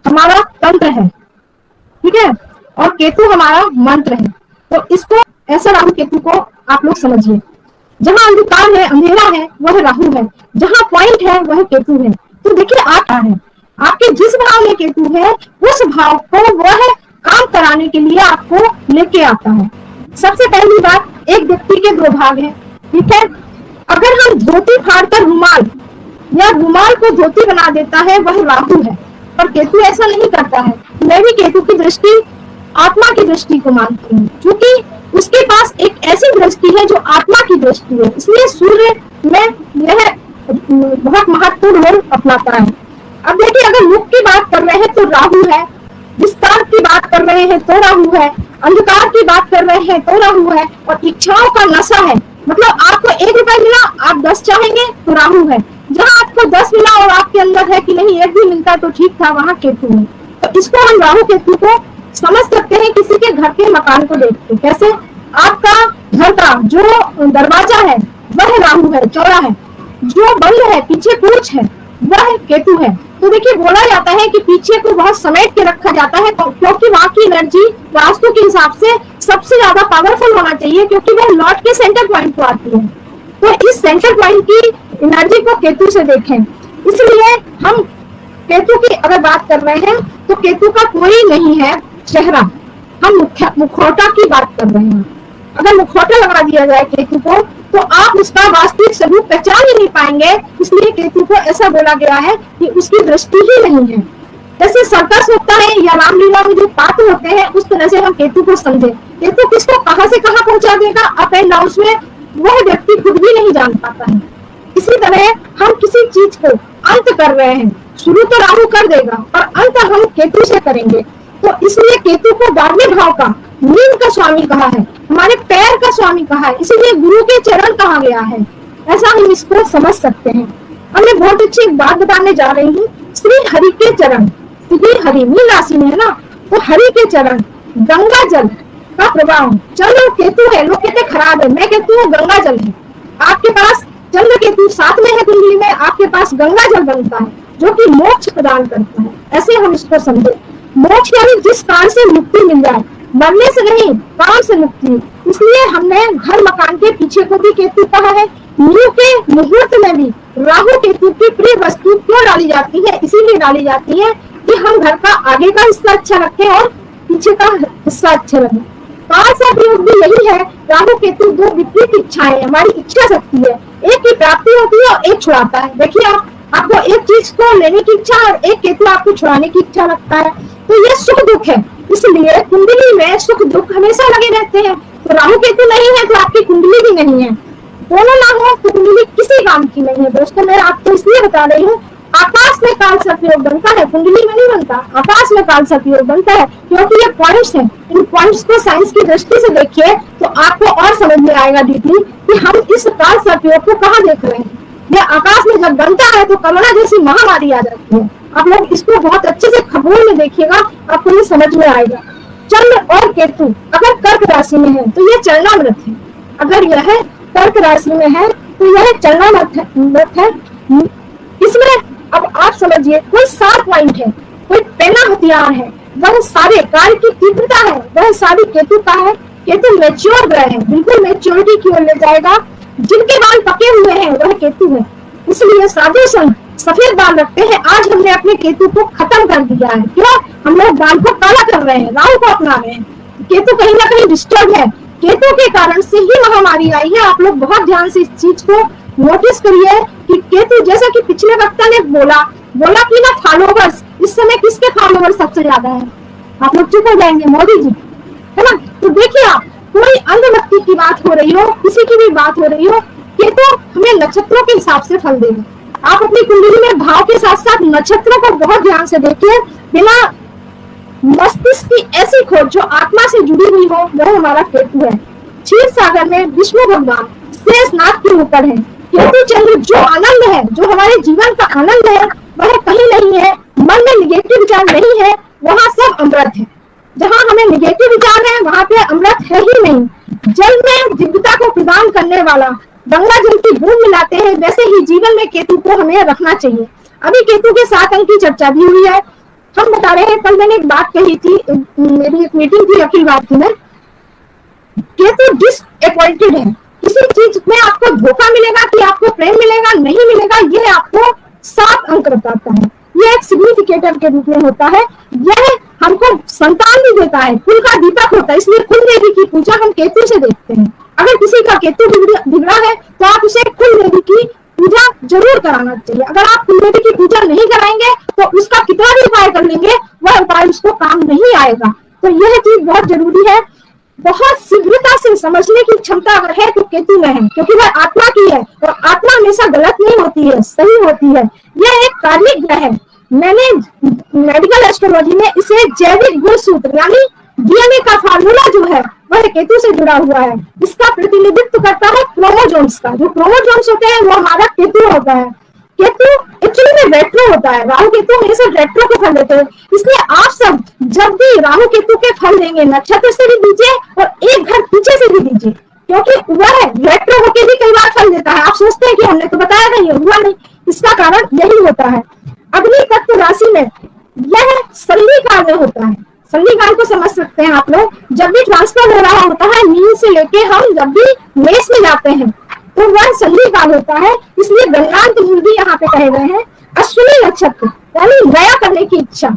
हमारा तंत्र है, ठीक है, और केतु हमारा मंत्र है। तो इसको ऐसा राहु केतु को आप लोग समझिए। जहां अंधकार है, अंधेरा है, वह राहु है, जहां पॉइंट है वह केतु है। तो देखिए आप क्या है, आपके जिस भाव में केतु है उस भाव को वह काम कराने के लिए आपको लेके आता है। सबसे पहली बात, एक व्यक्ति के दो भाग है, ठीक है। अगर हम धोती फाड़कर रुमाल या रुमाल को धोती बना देता है वह राहु है, पर केतु ऐसा नहीं करता है। मैं भी केतु की दृष्टि आत्मा की दृष्टि को मानती हूँ, क्योंकि उसके पास एक ऐसी दृष्टि है जो आत्मा की दृष्टि है, इसलिए सूर्य में यह बहुत महत्वपूर्ण रोल अपनाता है। अब देखिए, अगर मुख की बात कर रहे हैं तो राहु है, विस्तार की बात कर रहे हैं तो राहु है, अंधकार की बात कर रहे हैं तो राहु है, और इच्छाओं का नशा है, मतलब आपको 1 रुपया मिला आप 10 चाहेंगे तो राहु है। जहाँ आपको 10 मिला और आपके अंदर है कि नहीं 1 भी मिलता तो ठीक था, वहाँ केतु है। तो इसको हम राहु केतु को समझ सकते हैं किसी के घर के मकान को देख के। कैसे? आपका घर का जो दरवाजा है वह राहु है, चौड़ा है, जो बंद है पीछे पूछ है वह केतु है। तो देखिए, बोला जाता है कि पीछे को बहुत समेट के रखा जाता है, क्योंकि वहाँ की एनर्जी वास्तु के हिसाब से सबसे ज्यादा पावरफुल होना चाहिए, क्योंकि वह लॉर्ड के सेंटर पॉइंट को आती है। तो इस सेंटर पॉइंट की एनर्जी को केतु से देखें। इसलिए हम केतु की अगर बात कर रहे हैं तो केतु का कोई नहीं है चेहरा, हम मुखौटा की बात कर रहे हैं। अगर मुखौटा लगा दिया जाए केतु को तो आप उसका वास्तविक स्वरूप पहचान ही नहीं पाएंगे। इसलिए केतु को ऐसा बोला गया है कि उसकी दृष्टि ही नहीं है। जैसे सर्कस होता है या रामलीला में जो पात्र होते हैं, उस तरह से हम केतु को समझे। केतु किसको कहां से कहां पहुंचा देगा अप एंड डाउन में, वह व्यक्ति खुद भी नहीं जान पाता है। इसी तरह हम किसी चीज को अंत कर रहे हैं, शुरू तो राहु कर देगा और अंत हम केतु से करेंगे। तो इसलिए केतु को 12वें भाव का नींद का स्वामी कहा है, हमारे पैर का स्वामी कहा है, इसीलिए गुरु के चरण कहा गया है। ऐसा हम इसको समझ सकते हैं। अब मैं बहुत अच्छी एक बात बताने जा रही हूँ। श्री हरि के चरण, क्योंकि हरि मीन राशि में है ना, तो हरि के चरण, गंगा जल का प्रभाव। चलो केतु है, लोग कहते खराब है, मैं कहती हूँ गंगा जल है। आपके पास चंद्र केतु साथ में है कुंडली में, आपके पास गंगा जल बनता है जो कि मोक्ष प्रदान करता है। ऐसे हम इसको समझे। मोक्ष यानी जिस काल से मुक्ति मिल जाए, मरने से नहीं, काल से मुक्ति। इसलिए हमने घर मकान के पीछे को भी केतु कहा है। नींव के मुहूर्त में भी राहु केतु की प्रिय वस्तु क्यों डाली जाती है? इसीलिए डाली जाती है कि हम घर का आगे का हिस्सा अच्छा रखें और पीछे का हिस्सा अच्छा रखें। काल का प्रयोग भी यही है। राहु केतु दो विपरीत इच्छाएं, हमारी इच्छा शक्ति है, एक की प्राप्ति होती है और एक छुड़ाता है। देखिए, आपको एक चीज को लेने की इच्छा और एक केतु आपको छुड़ाने की इच्छा रखता है। तो ये सुख दुख है, इसलिए कुंडली में सुख दुख हमेशा लगे रहते हैं। तो राहु केतु नहीं है तो आपकी कुंडली भी नहीं है, दोनों ना हो तो कुंडली किसी काम की नहीं है। दोस्तों, मैं आपको इसलिए बता रही हूँ, आकाश में काल सर्पयोग बनता है, कुंडली में नहीं बनता। आकाश में काल सर्पयोग बनता है क्योंकि ये पॉइंट्स हैं। इन पॉइंट्स को साइंस की दृष्टि से देखिए तो आपको और समझ में आएगा डीपली कि हम इस काल सर्पयोग को कहाँ देख रहे हैं। ये आकाश में जब बनता है तो कोरोना जैसी महामारी आ जाती है। आप लोग इसको बहुत अच्छे से खगोल में देखिएगा, आपको ये समझ में आएगा। चंद्र और केतु अगर कर्क राशि में है तो ये चरणामृत है, अगर यह कर्क राशि में है तो यह चरणामृत है। इसमें अब आप समझिए, कोई 7 पॉइंट है, कोई पहला हथियार है, वह सारे कार्य की तीव्रता है, वह सारी केतु का है। केतु मैच्योर ग्रह है, बिल्कुल मैच्योरिटी की ओर ले जाएगा। जिनके बाल पके हुए हैं वह केतु है, इसलिए साधु संत सफेद बाल रखते हैं। आज हमने अपने केतु को खत्म कर दिया है। क्यों? हम लोग बाल को काला कर रहे हैं, राहु को अपना रहे हैं। केतु कहीं ना कहीं डिस्टर्ब है, केतु के कारण से ही महामारी आई है। आप लोग बहुत ध्यान से इस चीज को नोटिस करिए कि केतु, जैसा कि पिछले वक्ता ने बोला कि ना फॉलोवर्स, इस समय किसके फॉलोवर्स सबसे ज्यादा है? आप लोग चुप हो जाएंगे, मोदी जी, है ना। तो देखिए, आप कोई अन्य व्यक्ति की बात हो रही हो, किसी की भी बात हो रही हो, केतु हमें नक्षत्रों के हिसाब से फल देगा। आप अपनी कुंडली में भाव के साथ साथ नक्षत्रों को बहुत ध्यान से देखिए। बिना मस्तिष्क की ऐसी खोज जो आत्मा से जुड़ी हुई हो, वह हमारा केतु है। क्षीर सागर में विष्णु भगवान शेषनाग के ऊपर है। केतु चंद्र जो आनंद है, जो हमारे जीवन का आनंद है, वह कहीं नहीं है। मन में निगेटिव विचार नहीं है, वहाँ सब अमृत है। जहाँ हमें निगेटिव विचार है वहाँ पे अमृत है ही नहीं। जल में दिव्यता को प्रदान करने वाला गंगा जल की बूंद मिलाते हैं, वैसे ही जीवन में केतु को हमें रखना चाहिए। अभी केतु के 7 अंक की चर्चा भी हुई है। हम बता रहे हैं, कल मैंने एक बात कही थी, मेरी एक मीटिंग थी अखिल भारती में, केतु डिसअपॉइंटेड है। किसी चीज में आपको धोखा मिलेगा कि आपको प्रेम मिलेगा, नहीं मिलेगा, यह आपको 7 अंक बताता है। यह एक सिग्निफिकेटर के रूप में होता है। यह हमको संतान भी देता है, कुल का दीपक होता है। इसलिए कुल देवी की पूजा हम केतु से देखते हैं। अगर किसी का केतु बिगड़ा है तो आप उसे कुल देवी की पूजा जरूर कराना चाहिए। अगर आप कुल देवी की पूजा नहीं कराएंगे तो उसका कितना भी उपाय कर लेंगे, वह उपाय उसको काम नहीं आएगा। तो यह चीज बहुत जरूरी है। बहुत शीघ्रता से समझने की क्षमता अगर है तो केतु में है, क्योंकि वह आत्मा की है और आत्मा हमेशा गलत नहीं होती है, सही होती है। यह एक कार्मिक ग्रह है। मैंने मेडिकल एस्ट्रोलॉजी में इसे जैविक गुण सूत्र यानी डीएनए का फार्मूला जो है वह केतु से जुड़ा हुआ है। इसका प्रतिनिधित्व करता है क्रोमोजोम्स का। जो क्रोमोजोम्स होते हैं वो हमारा केतु होता है। केतु एक्चुअली में रेट्रो होता है। राहु केतु हमेशा रेट्रो के फल देते हैं। इसलिए आप सब जब भी राहु केतु के फल देंगे, नक्षत्र से भी दीजिए और एक घर पीछे से भी दीजिए, क्योंकि वह रेट्रो होके भी कई बार फल देता है। आप सोचते हैं कि हमने तो बताया नहीं, हुआ नहीं। इसका कारण यही होता है। अग्नि तत्व राशि में यह संधि काल में होता है। संधि काल को समझ सकते हैं आप लोग। जब भी ट्रांसफर हो रहा होता है मीन से लेके हम जब भी मेष में जाते हैं तो वह संधि काल होता है। इसलिए गणनांक मूल भी यहाँ पे कहे गए हैं। अश्विनी नक्षत्र यानी नया करने की इच्छा।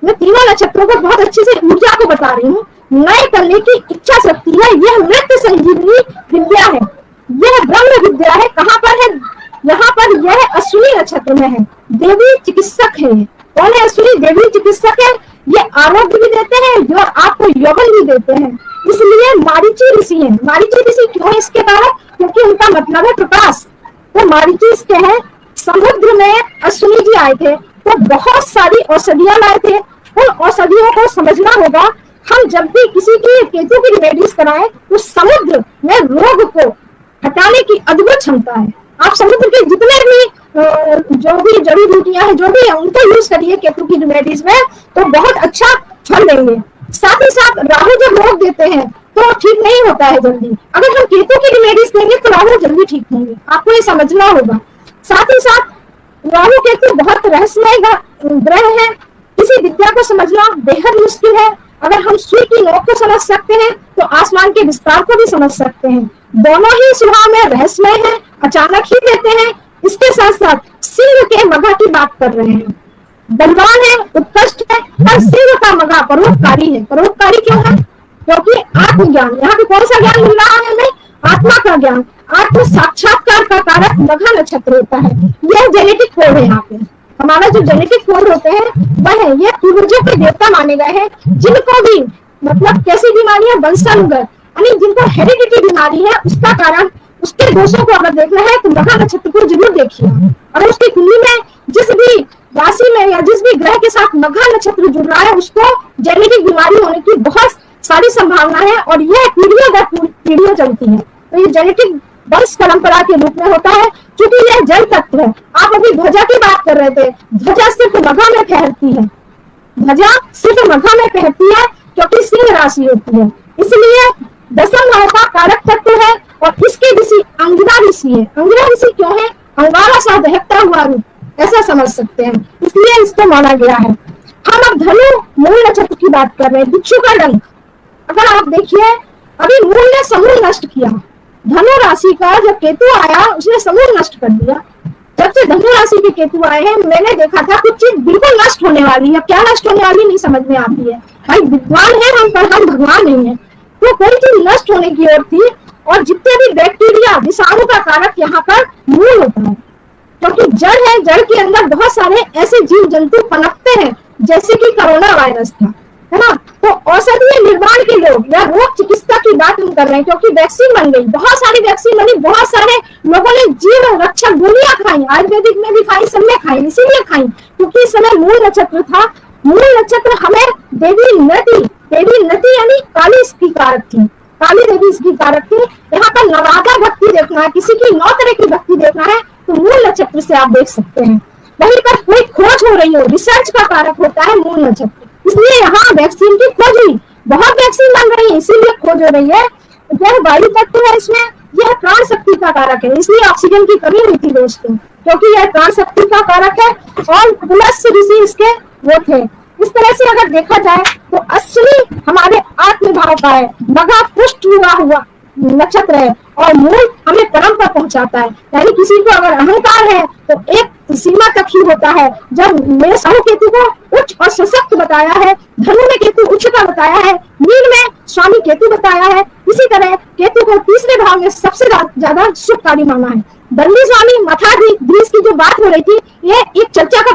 मैं तीनों नक्षत्रों को बहुत अच्छे से ऊर्जा को बता रही हूँ। नए करने की इच्छा शक्ति है। यह मृत संजीवनी विद्या है। यह ब्रह्म विद्या है। कहाँ पर है? यहाँ पर यह अश्विनी नक्षत्र में है। देवी चिकित्सक है। कौन है अश्विनी? देवी चिकित्सक है। ये आरोग्य भी देते हैं जो आपको यौवन भी देते हैं। इसलिए मारीची ऋषि है। मारीची ऋषि क्यों है इसके कारण? क्योंकि उनका मतलब है प्रकाश। तो मारीची इसके हैं। समुद्र में अश्विनी जी आए थे तो बहुत सारी औषधियां लाए थे। उन औषधियों को समझना होगा। हम जब भी किसी की केतु की रेमेडीज कराएं तो समुद्र में रोग को हटाने की अद्भुत क्षमता है। आप समुद्र के जितने भी जो भी जड़ी बूटियां हैं जो भी है उनको यूज करिए केतु की रेमेडीज में तो बहुत अच्छा फल देंगे। साथ ही साथ राहु जब रोग देते हैं तो ठीक नहीं होता है जल्दी। अगर हम केतु की रेमेडीज देंगे तो राहु जल्दी ठीक होंगे। आपको ये समझना होगा। साथ ही साथ राहु केतु बहुत रहस्यमय ग्रह है। किसी विद्या को समझना बेहद मुश्किल है। अगर हम सुई की नोक को समझ सकते हैं तो आसमान के विस्तार को भी समझ सकते हैं। दोनों ही स्वभाव में रहस्यमय है, अचानक ही देते हैं। इसके साथ साथ सिंह के मघा की बात कर रहे हैं। बलवान है, उत्कृष्ट है, पर सिंह का मघा परोपकारी है। परोपकारी क्यों है? क्योंकि आत्मज्ञान, यहाँ पे कौन सा ज्ञान मिल रहा है हमें? आत्मा का ज्ञान। आत्म साक्षात्कार का कारक मघा नक्षत्र होता है। यह जेनेटिक कोड है। यहाँ पे हमारा जो जेनेटिक कोड होते हैं वह है। ये पूर्वजों के देवता माने गए हैं। जिनको भी मतलब कैसी बीमारी है, वंशानुगत यानी जिनको हेरिडिटी बीमारी है उसका कारण, उसके दोषों को अगर देखना है तो मघा नक्षत्र को जरूर देखिए। अगर उसकी कुंडली में जिस भी राशि में या जिस भी ग्रह के साथ मघा नक्षत्र जुड़ रहा है उसको जेनेटिक बीमारी होने की बहुत सारी संभावना है और यह पीढ़ियों दर पीढ़ियों चलती है। तो ये जेनेटिक वंश परंपरा के रूप में होता है। क्योंकि यह जल तत्व है। आप अभी ध्वजा की बात कर रहे थे। ध्वजा सिर्फ मघा में फहरती है। ध्वजा सिर्फ मघा में फहरती है क्योंकि सिंह राशि होती है। इसलिए दशम भाव का कारक तत्व है और इसके ऋषि अंगिरा ऋषि है। अंगिरा ऋषि क्यों है? अंगारा सा दहकता हुआ रूप, ऐसा समझ सकते हैं, इसलिए इसको माना गया है। हम अब धनु मूल नक्षत्र की बात कर रहे हैं। बिच्छू का डंक अगर आप देखिए, अभी मूल ने समूह नष्ट किया। धनु राशि का जब केतु आया उसने समूह नष्ट कर दिया। जब से धनु राशि के केतु आए हैं मैंने देखा था कुछ चीज बिल्कुल नष्ट होने वाली है। क्या नष्ट होने वाली नहीं समझ में आती है। भाई विद्वान है हम, पर हम भगवान नहीं है। तो कोई चीज नष्ट होने की ओर थी और जितने भी बैक्टीरिया विषाणु का कारक यहाँ पर मूल होता है। क्योंकि जड़ है, जड़ के अंदर बहुत सारे ऐसे जीव जंतु पनपते हैं जैसे कि कोरोना वायरस था, है ना। तो औषधीय निर्माण के लोग या रोग चिकित्सा की बात हम कर रहे हैं क्योंकि वैक्सीन बन गई, बहुत सारी वैक्सीन बनी, बहुत सारे लोगों ने जीवन रक्षक गोलियां खाई, आयुर्वेदिक में भी खाई, सब में खाई। इसीलिए खाई क्योंकि इस समय मूल नक्षत्र था। मूल नक्षत्र हमें देवी नती यानी काली इसकी कारक थी। काली देवी इसकी कारक थी। यहाँ पर नवादा भक्ति देखना है, किसी की 9 तरह की भक्ति देखना है तो मूल नक्षत्र से आप देख सकते हैं। वहीं पर कोई खोज हो रही हो, रिसर्च का कारक होता है मूल नक्षत्र। इसलिए यहाँ वैक्सीन की खोज हुई, बहुत वैक्सीन बन रही है इसीलिए खोज हो रही है। यह वायु तत्व है, इसमें यह प्राण शक्ति का कारक है। इसलिए ऑक्सीजन की कमी हुई थी दोस्तों, क्योंकि यह प्राण शक्ति का कारक है। और पुलस्त्य ऋषि इसके वो थे। तरह से अगर देखा जाए तो असली हमारे आत्मभाव का है, मघा पुष्ट हुआ नक्षत्र है और मूल हमें परम पर पहुंचाता है। यानी किसी को अगर अहंकार है तो एक सीमा तक ही होता है। जब मेरे राहु केतु को उच्च और सशक्त बताया है, धनु में केतु उच्च का बताया है, मीन में स्वामी केतु बताया है, इसी तरह केतु को तीसरे भाव में सबसे ज्यादा शुभकारी माना है। दंडी स्वामी मथाधीश की जो बात हो रही थी, ये एक चर्चा का